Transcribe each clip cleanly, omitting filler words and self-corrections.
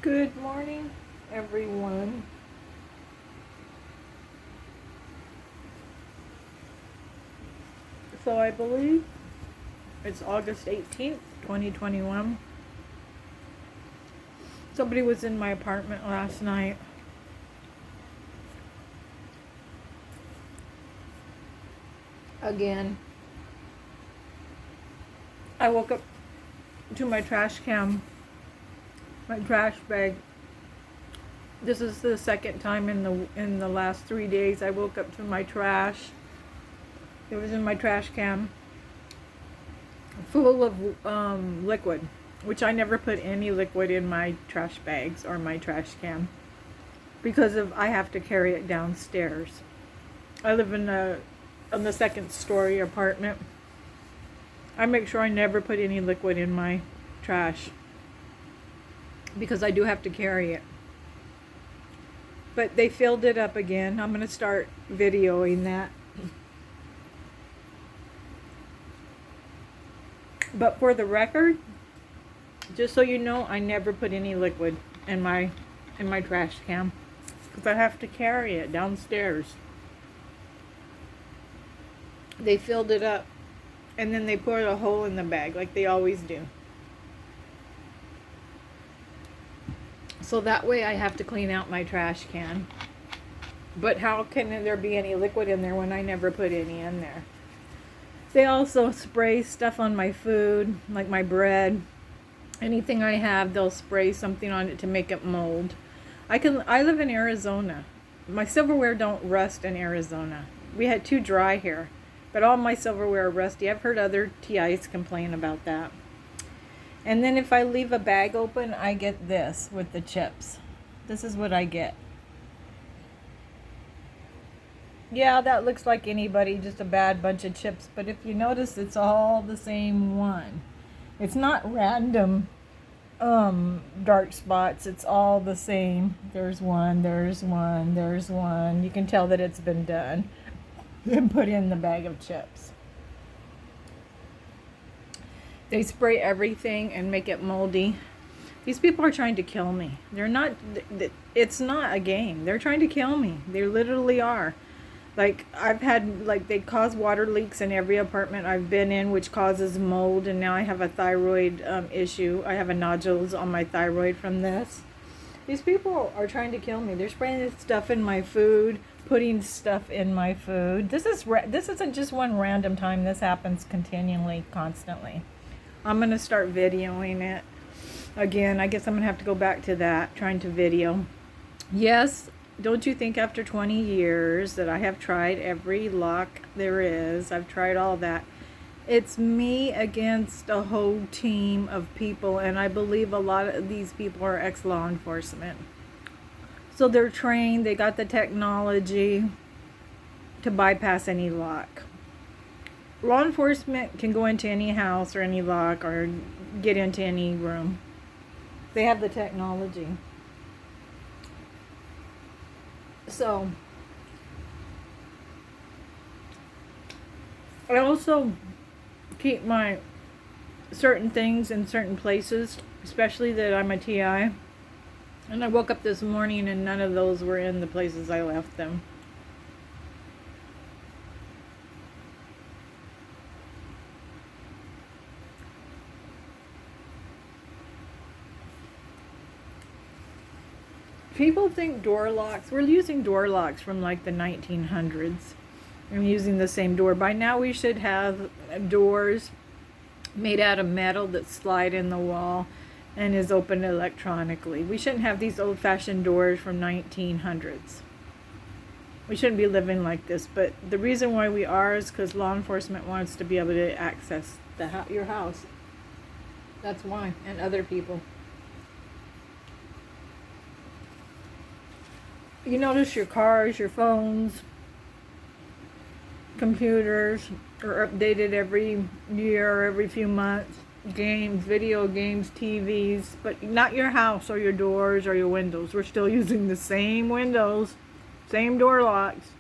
Good morning, everyone. So I believe it's August 18th, 2021. Somebody was in my apartment last night. Again. I woke up to my trash can, my trash bag. This is the second time in the last 3 days I woke up to my trash. It was in my trash can, full of liquid, which I never put any liquid in my trash bags or my trash can because I have to carry it downstairs. I live in the second story apartment. I make sure I never put any liquid in my trash because I do have to carry it. But they filled it up again. I'm going to start videoing that. But for the record, just so you know, I never put any liquid in my trash can because I have to carry it downstairs. They filled it up and then they poured a hole in the bag like they always do. So that way I have to clean out my trash can. But how can there be any liquid in there when I never put any in there? They also spray stuff on my food, like my bread. Anything I have, they'll spray something on it to make it mold. I live in Arizona. My silverware don't rust in Arizona. We had too dry here. But all my silverware are rusty. I've heard other TIs complain about that. And then if I leave a bag open, I get this with the chips. This is what I get. Yeah, that looks like anybody, just a bad bunch of chips. But if you notice, it's all the same one. It's not random dark spots. It's all the same. There's one, there's one, there's one. You can tell that it's been done and put in the bag of chips. They spray everything and make it moldy. These people are trying to kill me. They're not, it's not a game. They're trying to kill me. They literally are. Like, I've had, like, they cause water leaks in every apartment I've been in, which causes mold, and now I have a thyroid issue. I have a nodules on my thyroid from this. These people are trying to kill me. They're spraying this stuff in my food, putting stuff in my food. This isn't just one random time. This happens continually, constantly. I'm going to start videoing it. Again, I guess I'm going to have to go back to that, trying to video. Yes. Don't you think after 20 years that I have tried every lock there is? I've tried all that. It's me against a whole team of people, and I believe a lot of these people are ex-law enforcement. So they're trained, they got the technology to bypass any lock. Law enforcement can go into any house or any lock or get into any room. They have the technology. So, I also keep my certain things in certain places, especially that I'm a TI. And I woke up this morning and none of those were in the places I left them. People think door locks, we're using door locks from like the 1900s. I'm using the same door. By now we should have doors made out of metal that slide in the wall and is opened electronically. We shouldn't have these old-fashioned doors from 1900s. We shouldn't be living like this, but the reason why we are is because law enforcement wants to be able to access your house. That's why, and other people. You notice your cars, your phones, computers are updated every year or every few months. Games, video games, TVs, but not your house or your doors or your windows. We're still using the same windows, same door locks.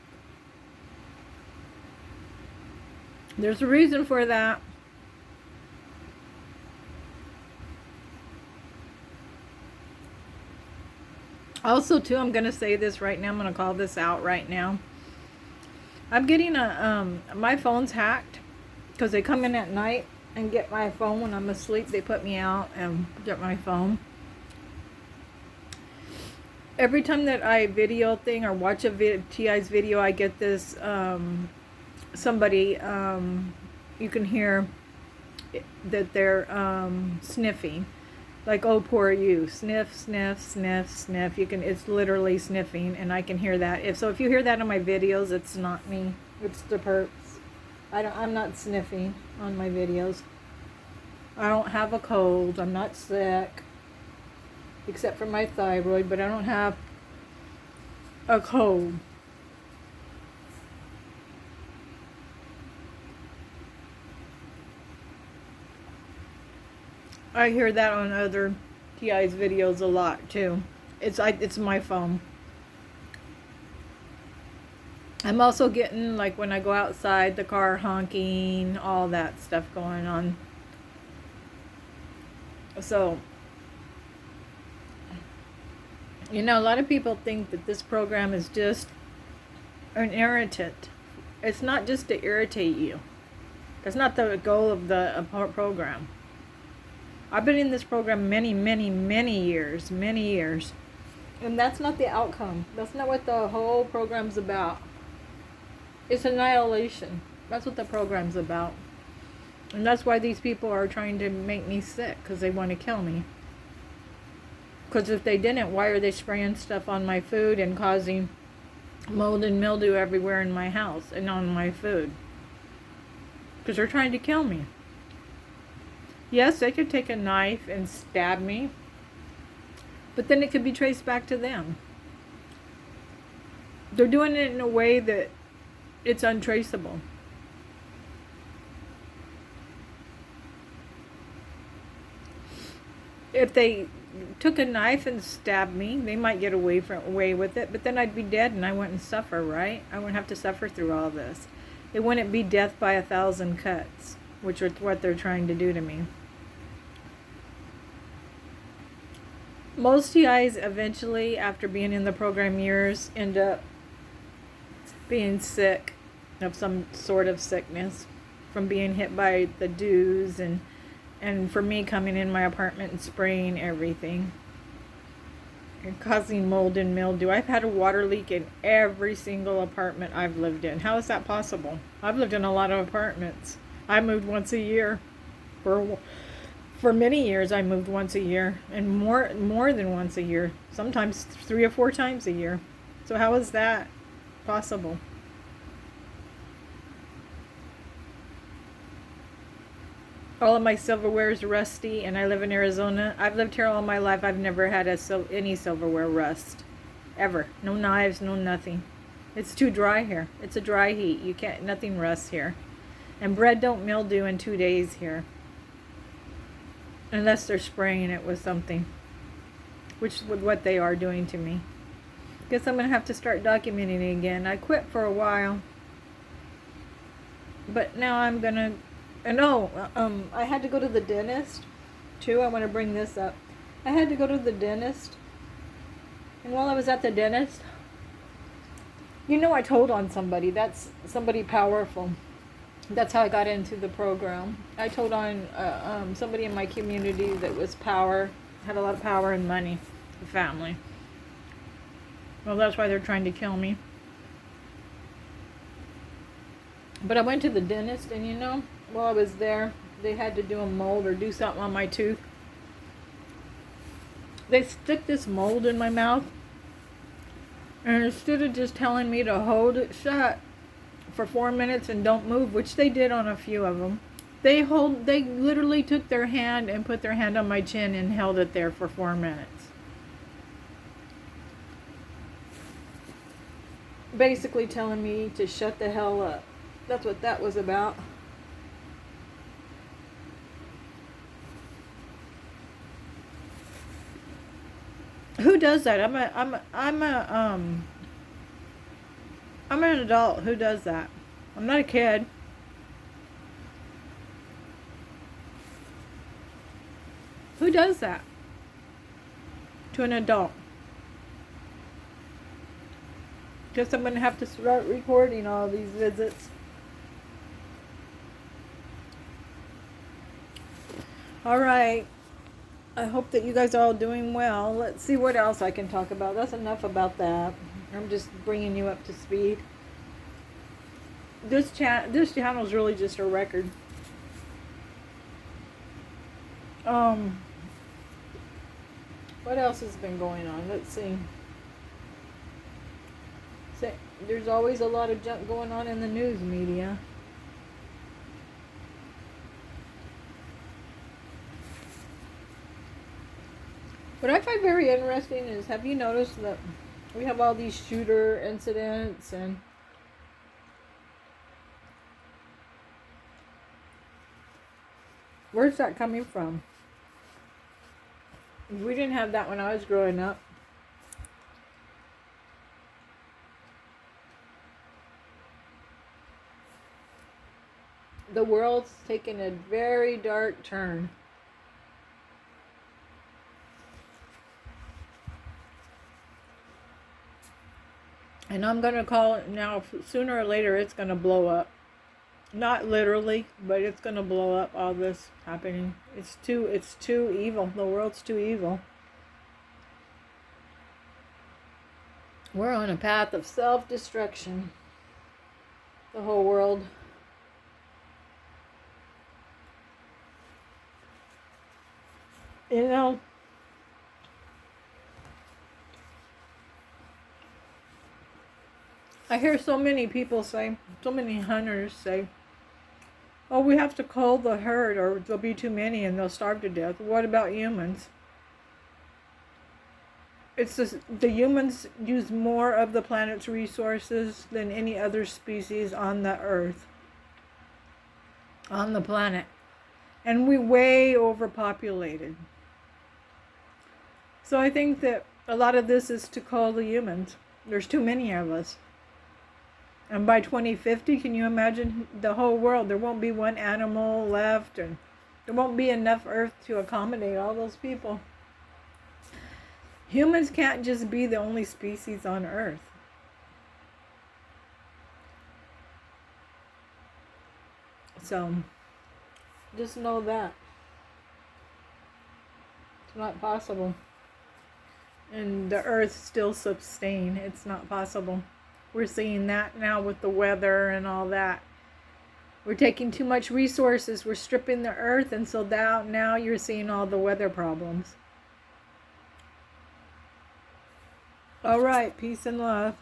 There's a reason for that. Also, too, I'm going to say this right now. I'm going to call this out right now. I'm getting my phone's hacked because they come in at night and get my phone when I'm asleep. They put me out and get my phone. Every time that I video thing or watch a TI's video, I get this, somebody, you can hear that they're sniffing. Like, oh, poor you. Sniff, sniff, sniff, sniff. It's literally sniffing, and I can hear that. If you hear that on my videos, it's not me. It's the perps. I'm not sniffing on my videos. I don't have a cold. I'm not sick. Except for my thyroid, but I don't have a cold. I hear that on other TI's videos a lot too. It's my phone. I'm also getting, like, when I go outside, the car honking, all that stuff going on. So, you know, a lot of people think that this program is just an irritant. It's not just to irritate you. That's not the goal of the program. I've been in this program many, many, many years. And that's not the outcome. That's not what the whole program's about. It's annihilation. That's what the program's about. And that's why these people are trying to make me sick, because they want to kill me. Because if they didn't, why are they spraying stuff on my food and causing mold and mildew everywhere in my house and on my food? Because they're trying to kill me. Yes, they could take a knife and stab me, but then it could be traced back to them. They're doing it in a way that it's untraceable. If they took a knife and stabbed me, they might get away with it, but then I'd be dead and I wouldn't suffer, right? I wouldn't have to suffer through all this. It wouldn't be death by 1,000 cuts, which is what they're trying to do to me. Most TIs eventually, after being in the program years, end up being sick of some sort of sickness from being hit by the dews and for me coming in my apartment and spraying everything and causing mold and mildew. I've had a water leak in every single apartment I've lived in. How is that possible? I've lived in a lot of apartments. I moved once a year. For many years, I moved once a year, and more than once a year. Sometimes 3 or 4 times a year. So how is that possible? All of my silverware is rusty, and I live in Arizona. I've lived here all my life. I've never had any silverware rust, ever. No knives, no nothing. It's too dry here. It's a dry heat. Nothing rusts here. And bread don't mildew in 2 days here. Unless they're spraying it with something. Which is what they are doing to me. Guess I'm going to have to start documenting it again. I quit for a while. But now I'm going to... I had to go to the dentist, too. I want to bring this up. I had to go to the dentist. And while I was at the dentist... I told on somebody. That's somebody powerful. That's how I got into the program. I told on somebody in my community that had a lot of power and money, the family. Well, that's why they're trying to kill me. But I went to the dentist, and while I was there, they had to do a mold or do something on my tooth. They stick this mold in my mouth, and instead of just telling me to hold it shut for 4 minutes and don't move, which they did on a few of them, they literally took their hand and put their hand on my chin and held it there for 4 minutes. Basically telling me to shut the hell up. That's what that was about. Who does that? I'm an adult. Who does that? I'm not a kid. Who does that to an adult? Guess I'm going to have to start recording all these visits. All right. I hope that you guys are all doing well. Let's see what else I can talk about. That's enough about that. I'm just bringing you up to speed. This channel is really just a record. What else has been going on? Let's see. There's always a lot of junk going on in the news media. What I find very interesting is, have you noticed that we have all these shooter incidents, and where's that coming from? We didn't have that when I was growing up. The world's taken a very dark turn. And I'm going to call it now, sooner or later it's going to blow up. Not literally, but it's going to blow up, all this happening. It's too evil. The world's too evil. We're on a path of self-destruction. The whole world. You know, I hear so many people say, so many hunters say, oh, we have to cull the herd or there'll be too many and they'll starve to death. What about humans? It's just, the humans use more of the planet's resources than any other species on the earth. On the planet. And we way overpopulated. So I think that a lot of this is to cull the humans. There's too many of us. And by 2050, can you imagine the whole world? There won't be one animal left, and there won't be enough earth to accommodate all those people. Humans can't just be the only species on earth. So, just know that. It's not possible. And the earth still sustain. It's not possible. We're seeing that now with the weather and all that. We're taking too much resources. We're stripping the earth, and so now you're seeing all the weather problems. All right, peace and love.